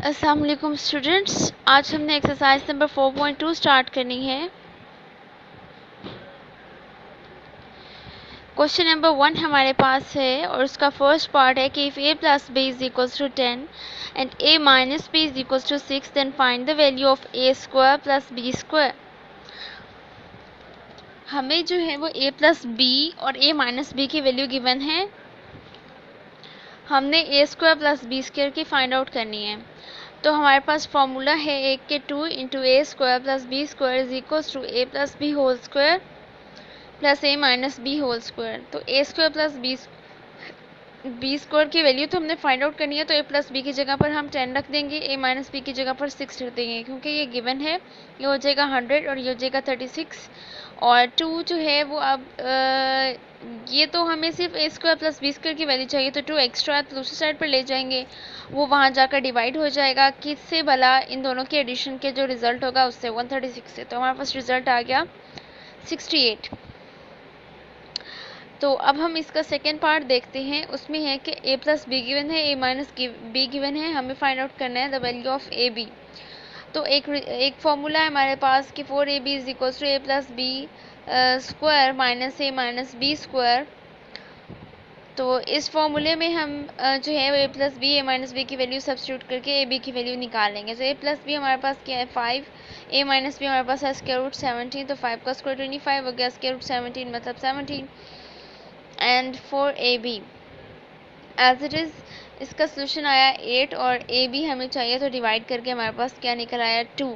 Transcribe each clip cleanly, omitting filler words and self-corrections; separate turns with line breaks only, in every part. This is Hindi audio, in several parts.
अस्सलाम वालेकुम स्टूडेंट्स, आज हमने एक्सरसाइज नंबर 4.2 स्टार्ट करनी है। क्वेश्चन नंबर 1 हमारे पास है और उसका फर्स्ट पार्ट है कि if a plus b is equals to 10 and a minus b is equals to 6 then find the value of a square plus b square. हमें जो है वो a प्लस b और a माइनस b की वैल्यू गिवन है। हमने a square plus b square की फाइंड आउट करनी है। तो हमारे पास फॉर्मूला है 1 के 2 into A square plus B square is equals to A plus B whole square plus A minus B whole square. तो A square plus B square की वैल्यू तो हमने फाइंड आउट करनी है। तो ए प्लस बी की जगह पर हम 10 रख देंगे, ए माइनस बी की जगह पर 6 रख देंगे, क्योंकि ये गिवन है। ये हो जाएगा 100 और ये हो जाएगा 36 और 2 जो है वो अब ये तो हमें सिर्फ ए स्क्वायर प्लस बी स्क्वायर की वैल्यू चाहिए, तो 2 एक्स्ट्रा तो दूसरी साइड पर ले जाएंगे, वो वहाँ जाकर डिवाइड हो जाएगा। किससे भला? इन दोनों के एडिशन के जो रिजल्ट होगा उससे, 136 से। तो हमारे पास रिजल्ट आ गया 68। तो अब हम इसका सेकेंड पार्ट देखते हैं। उसमें है कि a प्लस बी गिवन है, a माइनस बी गिवन है, हमें फाइंड आउट करना है the value of A B. तो एक फॉर्मूला है हमारे पास कि 4ab is equals to A plus B square minus A minus B square. तो इस फॉर्मूले में हम जो है ए plus B A minus B की वैल्यू सब्स्टिट्यूट करके ए बी की वैल्यू निकालेंगे। तो ए प्लस बी हमारे पास क्या है 5, ए माइनस बी हमारे पास है स्क्वायर रूट 17, तो 5 का स्क्वायर 25 हो गया, स्क्वायर रूट 17 मतलब 17 and for A B as it is इसका सोल्यूशन आया 8 और ए बी हमें चाहिए, तो डिवाइड करके हमारे पास क्या निकल आया 2,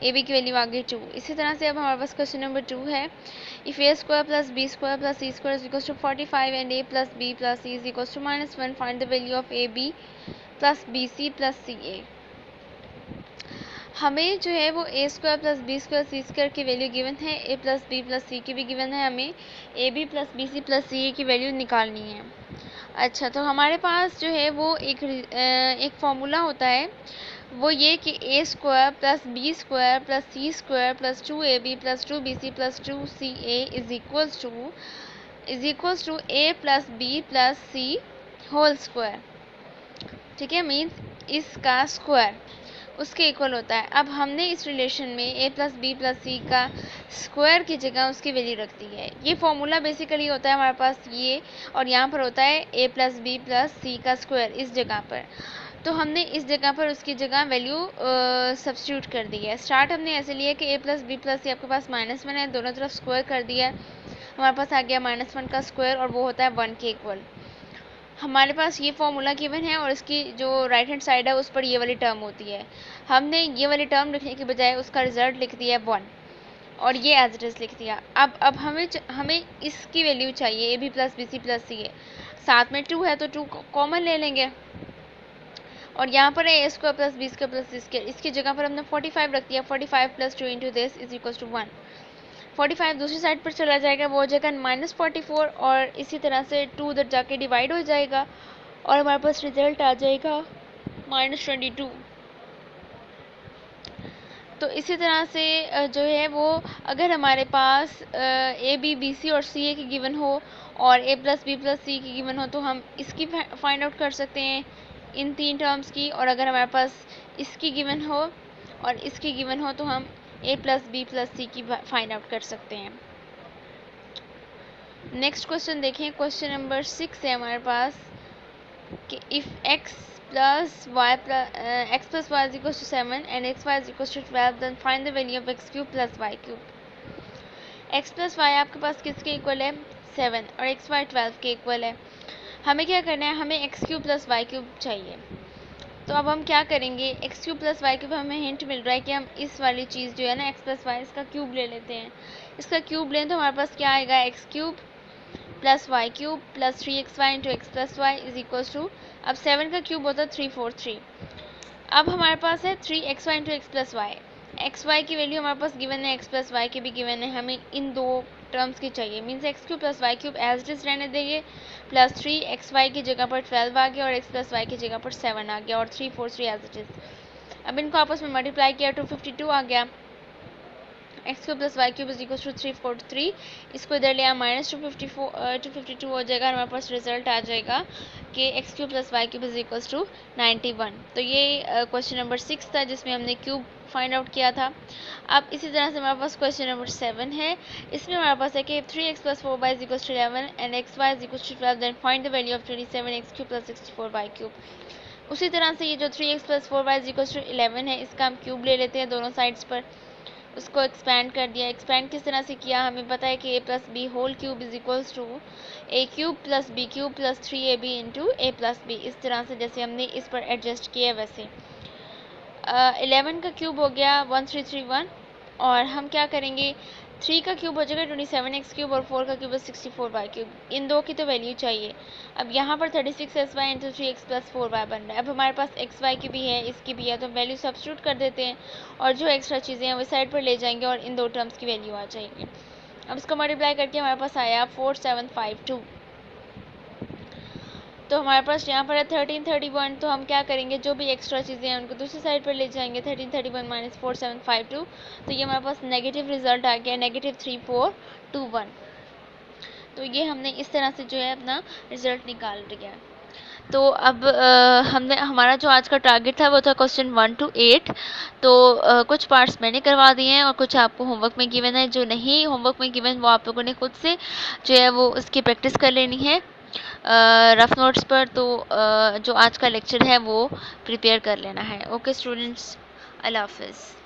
ए बी की वैल्यू आ गई 2। इसी तरह से अब हमारे पास क्वेश्चन नंबर 2 है if a square plus B square plus c square is equals to 45 and a plus B plus c is equals to -1 find the value of A b plus b c plus c a. हमें जो है वो a square plus B square c square की वैल्यू गिवन है, ए प्लस बी प्लस सी की भी गिवन है, हमें a b plus b c plus c ए की वैल्यू निकालनी है। अच्छा, तो हमारे पास जो है वो एक फॉर्मूला होता है, वो ये कि a square plus B square plus c square plus 2ab plus 2bc plus 2ca is equals to A plus B plus c whole square. ठीक है, मीन्स इसका स्क्वायर उसके इक्वल होता है। अब हमने इस रिलेशन में ए प्लस बी प्लस सी का स्क्वायर की जगह उसकी वैल्यू रख दी है। ये फॉर्मूला बेसिकली होता है हमारे पास ये, और यहाँ पर होता है ए प्लस बी प्लस सी का स्क्वायर इस जगह पर। तो हमने इस जगह पर उसकी जगह वैल्यू सब्स्टिट्यूट कर दी है। स्टार्ट हमने ऐसे लिया कि ए प्लस बी प्लस सी आपके पास -1 है, दोनों तरफ स्क्वायर कर दिया है, हमारे पास आ गया -1 का स्क्वायर और वो होता है 1 के इक्वल। हमारे पास ये फॉर्मूला गिवन है और इसकी जो राइट हैंड साइड है उस पर ये वाली टर्म होती है। हमने ये वाली टर्म लिखने के बजाय उसका रिजल्ट लिख दिया 1 और ये एज इट इज़ लिख दिया। अब हमें इसकी वैल्यू चाहिए a b plus b c plus c a, साथ में 2 है तो 2 कॉमन ले लेंगे और यहाँ पर है a square plus B square plus c square, इसकी जगह पर हमने 45 रख दिया। 45 plus 2 into this is equal to 1। 45 दूसरी साइड पर चला जाएगा, वो हो जाएगा -44 और इसी तरह से 2 उधर जाके डिवाइड हो जाएगा और हमारे पास रिजल्ट आ जाएगा -22। तो इसी तरह से जो है वो अगर हमारे पास ए बी बी सी और सी ए की गिवन हो और ए प्लस बी प्लस सी की गिवन हो, तो हम इसकी फाइंड आउट कर सकते हैं इन 3 टर्म्स की। और अगर हमारे पास इसकी गिवन हो और इसकी गिवन हो तो हम ए प्लस बी प्लस सी की फाइंड आउट कर सकते हैं। नेक्स्ट क्वेश्चन देखें, क्वेश्चन नंबर 6 है हमारे पास कि if x plus Y is equal to 7 and X Y is equal to 12 then find the value of x cube plus Y cube. x plus Y आपके पास किसके इक्वल है 7 और एक्स वाई 12 के इक्वल है। हमें क्या करना है, हमें x cube plus Y cube चाहिए। तो अब हम क्या करेंगे, X cube plus Y cube हमें हिंट मिल रहा है कि हम इस वाली चीज़ जो है ना एक्स प्लस वाई इसका क्यूब ले लेते हैं। इसका क्यूब लें तो हमारे पास क्या आएगा, X cube plus Y cube plus 3xy into X plus Y is equals to, अब 7 का क्यूब होता है 343। अब हमारे पास है 3xy into X plus Y, X Y की वैल्यू हमारे पास गिवन है, एक्स प्लस वाई की भी गिवन है, हमें इन दो टर्म्स की चाहिए। Means X cube plus Y cube as it is रहने देंगे, प्लस 3xy की जगह पर 12 आ गया और एक्स प्लस वाई की जगह पर 7 आ गया और 343 एज इट इज। अब इनको आपस में मल्टीप्लाई किया 252 आ गया। X cube plus Y cube is equal to 343, इसको इधर लिया -252 हो जाएगा, हमारे पास रिजल्ट आ जाएगा कि X cube plus Y cube is equals to 91। तो ये क्वेश्चन नंबर 6 था जिसमें हमने क्यूब फाइंड आउट किया था। अब इसी तरह से हमारे पास क्वेश्चन नंबर 7 है। इसमें हमारे पास है कि 3x plus 4y is equals to 11 and xy is equals to 12 then find the value of 27x cube plus 64y cube. उसी तरह से ये जो 3x plus 4y is equals to 11 है, इसका हम क्यूब ले लेते हैं दोनों साइड्स पर, उसको एक्सपैंड कर दिया। एक्सपैंड किस तरह से किया, हमें पता है कि a plus B whole cube is equals to A cube plus B cube plus 3ab into A plus B. इस तरह से जैसे हमने इस पर एडजस्ट किया वैसे 11 का क्यूब हो गया 1331 और हम क्या करेंगे 3 का क्यूब हो जाएगा 27x क्यूब और 4 का क्यूब है 64y क्यूब। इन दो की तो वैल्यू चाहिए। अब यहाँ पर 36sy into 3x plus 4y बन रहा है। अब हमारे पास xy की भी है, इसकी भी है, तो वैल्यू सब्स्टिट्यूट कर देते हैं और जो एक्स्ट्रा चीज़ें हैं वो साइड पर ले जाएंगे और इन दो टर्म्स की वैल्यू आ जाएगी। अब इसको मल्टीप्लाई करके हमारे पास आया 4752। तो हमारे पास यहाँ पर है 1331। तो हम क्या करेंगे, जो भी एक्स्ट्रा चीज़ें हैं उनको दूसरी साइड पर ले जाएंगे। 1331 माइनस 4752, तो ये हमारे पास नेगेटिव रिजल्ट आ गया, नेगेटिव 3421। तो ये हमने इस तरह से जो है अपना रिजल्ट निकाल लिया। तो अब हमने हमारा जो आज का टारगेट था वो था क्वेश्चन 1 to 8। तो कुछ पार्ट्स मैंने करवा दिए हैं और कुछ आपको होमवर्क में गिवन है। जो नहीं होमवर्क में गिवन वो आप लोगों ने खुद से जो है वो उसकी प्रैक्टिस कर लेनी है रफ नोट्स पर। तो जो आज का लेक्चर है वो प्रिपेयर कर लेना है। ओके स्टूडेंट्स, अल्लाह हाफिज़।